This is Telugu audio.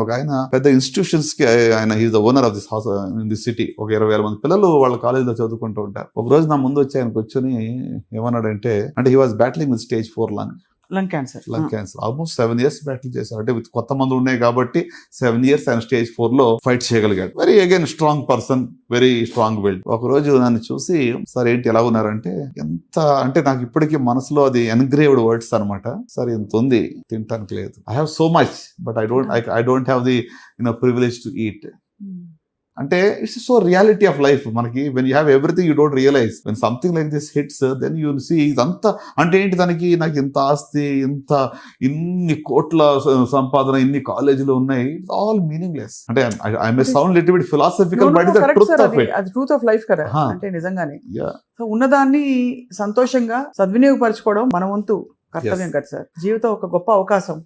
ఒక ఆయన పెద్ద ఇన్స్టిట్యూషన్స్ కి ఆయన he's the owner of this house in this city. ఒక 20,000 మంది పిల్లలు వాళ్ళ కాలేజీలో చదువుకుంటూ ఉంటారు. ఒక రోజు నా ముందు వచ్చి ఆయన కూర్చొని ఏమన్నాడంటే, అంటే he was బ్యాటిలింగ్ with stage 4 lung cancer almost 7 years battle చేశారు. అంటే విత్ కొత్త మందులు ఉన్నాయి కాబట్టి 7 years ఆయన స్టేజ్ 4 లో ఫైట్ చేయగలిగాడు. Very again strong person, very strong will. ఒక రోజు నన్ను చూసి, సార్ ఏంటి ఎలా ఉన్నారంటే, ఎంత అంటే నాకు ఇప్పటికీ మనసులో అది ఎన్గ్రేవ్డ్ వర్డ్స్ అనమాట. సార్ ఇంత ఉంది, తినటానికి లేదు. I have so much but I don't have the privilege to eat. అంటే it's so reality of life. మనకి when you have everything you don't realise, when something like this hits then you will see ఇదంతా అంటే ఏంటి, నాకు ఇంత ఆస్తి, ఇన్ని కోట్ల సంపాదన, ఇన్ని కాలేజీలు ఉన్నాయి, ఇట్స్ ఆల్ మీనింగ్లెస్. అంటే I may sound little bit philosophical but the truth of it. అది ట్రూత్ ఆఫ్ లైఫ్ కదా. అంటే నిజంగానే ఉన్నదాన్ని సంతోషంగా సద్వినియోగపరచుకోవడం మన వంతు కర్తవ్యం కదా సార్. జీవితం ఒక గొప్ప అవకాశం.